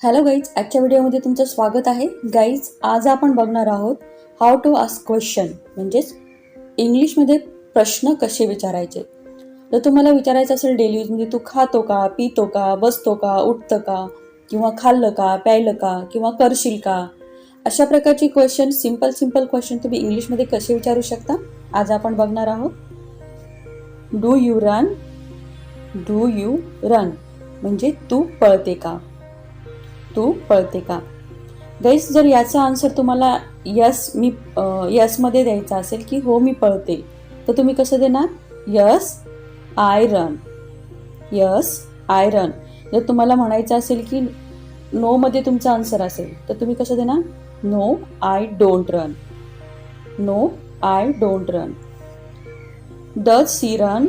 Hello guys, आजच्या व्हिडिओमध्ये तुमचं स्वागत आहे. गाईज, आज आपण बघणार आहोत हाऊ टू आस्क क्वेश्चन, म्हणजेच इंग्लिशमध्ये प्रश्न कसे विचारायचे. जर तुम्हाला विचारायचं असेल डेली यूजमध्ये तू खातो का, पितो का, बसतो का, उठतं का, किंवा खाल्लं का, प्यायलं का, किंवा करशील का, अशा प्रकारची क्वेश्चन, सिंपल क्वेश्चन तुम्ही इंग्लिशमध्ये कसे विचारू शकता आज आपण बघणार आहोत. Do you run, do you run म्हणजे तू पळते का, तू पळते का. गाईस, जर याचा आन्सर तुम्हाला यस मध्ये द्यायचा असेल की हो मी पळते, तर तुम्ही कसं देणार? Yes I run, yes I run. जर तुम्हाला म्हणायचं असेल की नो मध्ये तुमचा आन्सर असेल तर तुम्ही कसं देणार? No I don't run, no I don't run. Does she run,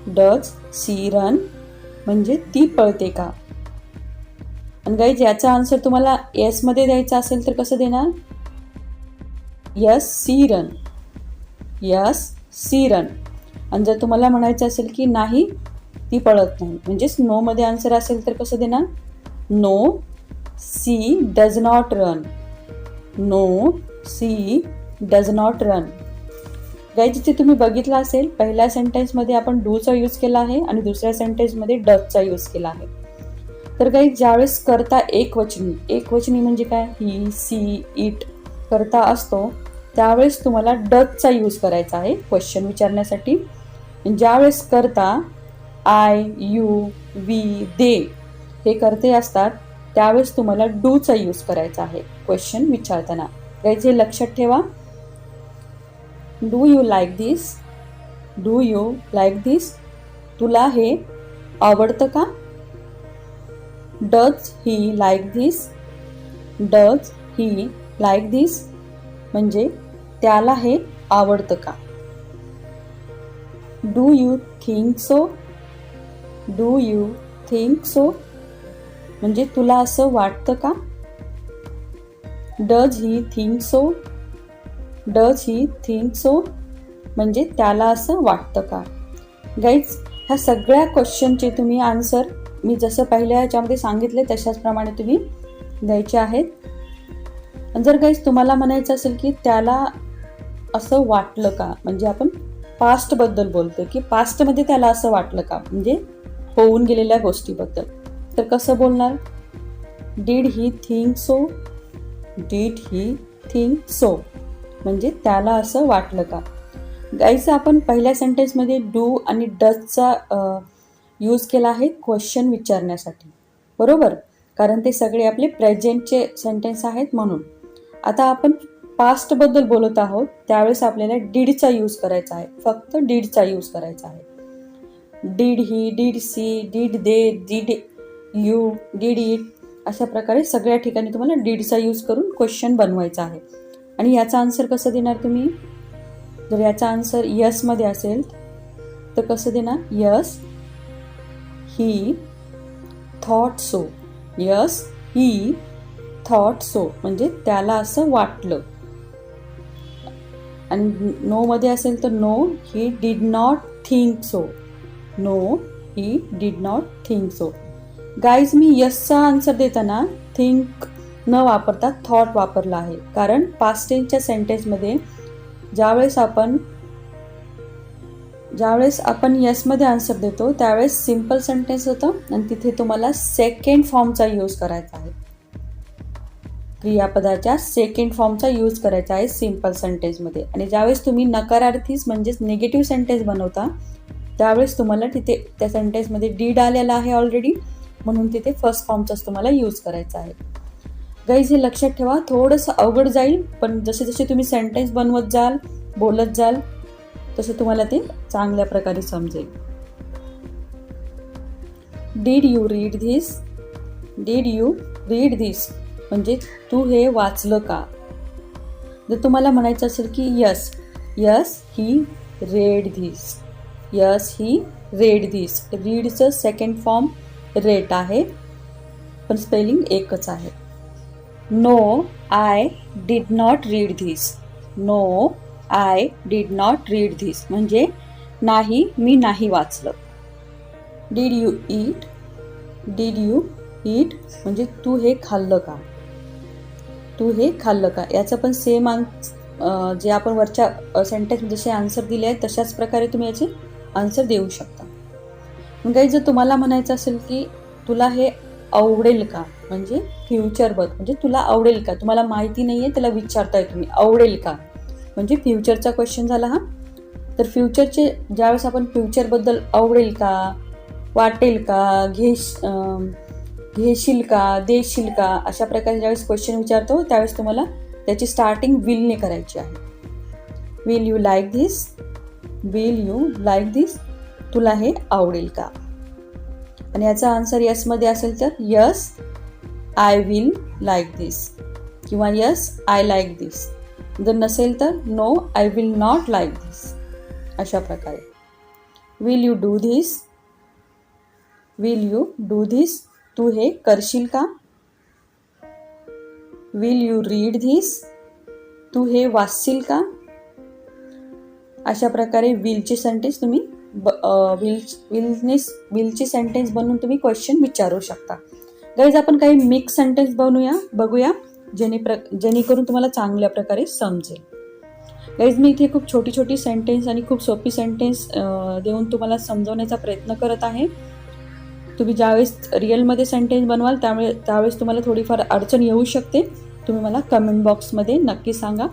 does she run म्हणजे ती पळते का. आणि गाईज, याचा आन्सर तुम्हाला येस मध्ये द्यायचा असेल तर कसं देणार? Yes she run, yes she run. आणि जर तुम्हाला म्हणायचं असेल की नाही ती पळत नाही, म्हणजेच नो मध्ये आन्सर असेल तर कसं देणार? No she does not run, no she does not run. Guys, जिथे तुम्ही बघितलं असेल पहिल्या सेंटेन्समध्ये आपण डूचा यूज केला आहे आणि दुसऱ्या सेंटेन्समध्ये डजचा यूज केला आहे. तर काही ज्यावेळेस करता एकवचनी म्हणजे काय? ही, सी, इट करता असतो त्यावेळेस तुम्हाला डजचा यूज करायचा आहे क्वेश्चन विचारण्यासाठी. ज्यावेळेस करता आय, यू, वी, दे हे करते असतात त्यावेळेस तुम्हाला डूचा यूज करायचा आहे क्वेश्चन विचारताना. गाईज, हे लक्षात ठेवा. Do you like this, do you like this, तुला हे आवडतं का. Does he like this, does he like this म्हणजे त्याला हे आवडतं का. Do you think so, do you think so म्हणजे तुला असं वाटतं का. Does he think so, does he think so म्हणजे त्याला असं वाटतं का. गाईज, ह्या सगळ्या क्वेश्चनचे तुम्ही आन्सर मी जसं पहिल्या ह्याच्यामध्ये सांगितले तशाच प्रमाणे तुम्ही द्यायचे आहेत. जर गाईज तुम्हाला म्हणायचं असेल की त्याला असं वाटलं का, म्हणजे आपण पास्ट बद्दल बोलतो की पास्टमध्ये त्याला असं वाटलं का, म्हणजे होऊन गेलेल्या गोष्टीबद्दल, तर कसं बोलणार? Did he think so, did he think so म्हणजे त्याला असं वाटलं का. गाईज, आपण पहिल्या सेंटेन्समध्ये डू आणि डजचा यूज केला आहे क्वेश्चन विचारण्यासाठी, बरोबर, कारण ते सगळे आपले प्रेझेंटचे सेंटेन्स आहेत म्हणून. आता आपण पास्ट बद्दल बोलत आहोत त्यावेळेस आपल्याला डीडचा यूज करायचा आहे, फक्त डीडचा यूज करायचा आहे. Did he, did she, did they, did you, did it अशा प्रकारे सगळ्या ठिकाणी तुम्हाला डीडचा यूज करून क्वेश्चन बनवायचा आहे. आणि याचा आन्सर कसं देणार तुम्ही? जर याचा आन्सर यस मध्ये असेल तर कसं देणार? Yes he thought so, yes he thought so म्हणजे त्याला असं वाटलं. आणि नो मध्ये असेल तर no he did not think so, no he did not think so. Guys, मी यसचा आन्सर देताना थिंक न वापरता थॉट वापरला आहे, कारण पास्ट टेन्सच्या सेंटेन्समध्ये ज्यावेळेस आपण यसमध्ये आन्सर देतो त्यावेळेस सिम्पल सेंटेन्स होतं आणि तिथे तुम्हाला सेकंड फॉर्मचा यूज करायचा आहे, क्रियापदाच्या सेकंड फॉर्मचा यूज करायचा आहे सिम्पल सेंटेन्समध्ये. आणि ज्यावेळेस तुम्ही नकारार्थी म्हणजेच निगेटिव्ह सेंटेन्स बनवता त्यावेळेस तुम्हाला तिथे त्या सेंटेन्समध्ये डीड आलेला आहे ऑलरेडी, म्हणून तिथे फर्स्ट फॉर्मचाच तुम्हाला यूज करायचा आहे. गाईज, हे लक्षात ठेवा. थोडंसं अवघड जाईल, पण जसे जसे तुम्ही सेंटेन्स बनवत जाल, बोलत जाल, तसं तुम्हाला ते चांगल्या प्रकारे समजेल. Did you read this, did you read this म्हणजे तू हे वाचलं का. जर तुम्हाला म्हणायचं असेल की yes, yes he read this, yes he read this, रीडचं सेकंड फॉर्म रेट आहे पण स्पेलिंग एकच आहे. No I did not read this, no I did not read this म्हणजे नाही मी नाही वाचलं. Did you eat, did you eat म्हणजे तू हे खाल्लं का, तू हे खाल्लं का. याचं पण सेम जे आपण वरच्या सेंटेन्स जसे आन्सर दिले आहेत तशाच प्रकारे तुम्ही याचे आन्सर देऊ शकता. मग काही जर तुम्हाला म्हणायचं असेल की तुला हे आवडेल का, म्हणजे फ्युचर बद्दल, म्हणजे तुला आवडेल का, तुम्हाला माहिती नाही आहे त्याला विचारताय तुम्ही आवडेल का, म्हणजे फ्युचरचा क्वेश्चन झाला हा. तर फ्युचरचे ज्यावेळेस आपण फ्युचरबद्दल आवडेल का, वाटेल का, घेशील का, देशील का, अशा प्रकारे ज्यावेळेस क्वेश्चन विचारतो त्यावेळेस तुम्हाला त्याची स्टार्टिंग विलने करायची आहे. Will you like this, will you like this, तुला हे आवडेल का. आणि याचा आन्सर येसमध्ये असेल तर yes I will like this किंवा यस आय लाईक धिस. जर नसेल तर no I will not like this. अशा प्रकारे will you do this, will you do this, तू हे करशील का. विल यू रीड धिस, तू हे वाचशील का. अशा प्रकारे विलचे सेंटेन्स तुम्ही विलची सेंटेन्स बनवून तुम्ही क्वेश्चन विचारू शकता. गाईज आपण काही मिक्स सेंटेन्स बघूया जेणेकरून तुम्हाला चांगल्या प्रकारे समजेल. गाईज मी इथे खूप छोटी छोटी सेंटेन्स आणि खूप सोपी सेंटेन्स देऊन तुम्हाला समजवण्याचा प्रयत्न करत आहे. तुम्ही ज्यावेळेस रिअलमध्ये सेंटेन्स बनवाल त्यावेळेस तुम्हाला थोडीफार अडचण येऊ शकते. तुम्ही मला कमेंट बॉक्समध्ये नक्की सांगा.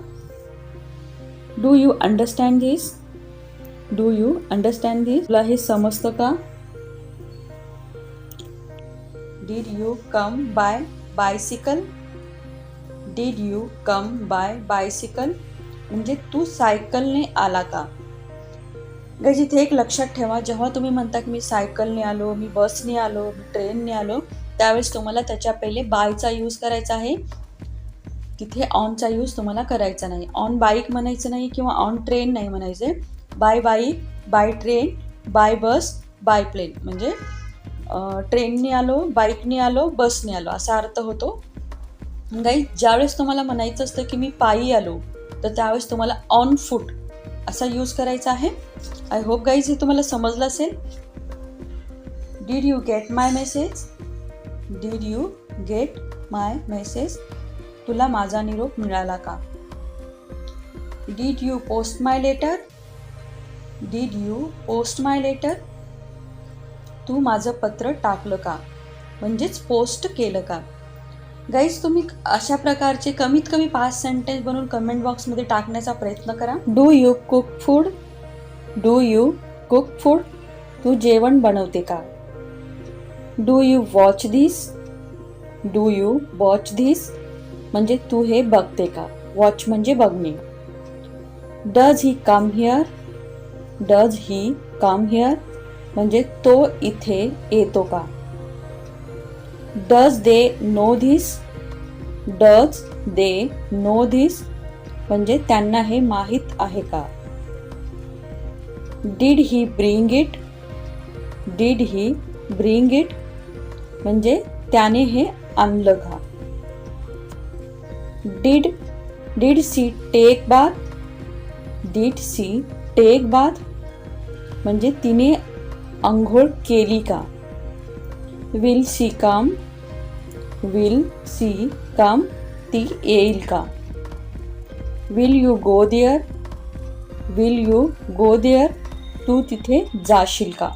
Do you understand this, do you understand this, तुला हे समजतं का. Did you come by bicycle, did you come by bicycle, म्हणजे तू सायकलने आला का. गाईज इथे एक लक्षात ठेवा, जेव्हा तुम्ही म्हणता की मी सायकलने आलो, मी बसने आलो, मी ट्रेनने आलो, त्यावेळेस तुम्हाला त्याच्या पहिले बायचा यूज करायचा आहे. तिथे ऑनचा यूज तुम्हाला करायचा नाही. ऑन बाईक म्हणायचं नाही किंवा ऑन ट्रेन नाही म्हणायचे. By bike, by train, by bus, by plane, म्हणजे ट्रेनने आलो, बाईकने आलो, बसने आलो असा अर्थ होतो. गाईज ज्यावेळेस तुम्हाला म्हणायचं असतं की मी पायी आलो तर त्यावेळेस तुम्हाला ऑन फूट असा यूज करायचा आहे. आय होप गाईज हे तुम्हाला समजलं असेल. Did you get my message, did you get my message, तुला माझा निरोप मिळाला का. Did you post my letter, did you post my letter, तू माझं पत्र टाकलं का, म्हणजेच पोस्ट केलं का. गाईज तुम्ही अशा प्रकारचे कमीत कमी 5 सेंटेन्स बनवून कमेंट बॉक्समध्ये टाकण्याचा प्रयत्न करा. Do you cook food, do you cook food, तू जेवण बनवते का. Do you watch this, do you watch this, म्हणजे तू हे बघते का. वॉच म्हणजे बघणे. Does he come here, does he come here, म्हणजे तो इथे येतो का. Does they know this, does they know this, म्हणजे त्यांना हे माहीत आहे का. Did he bring it, did he bring it, म्हणजे त्याने हे आणलं का. Did she take bath, did she take bath, म्हणजे तिने अंघोळ केली का. Will she come, will she come, ती येईल का. Will you go there, will you go there, तू तिथे जाशील का.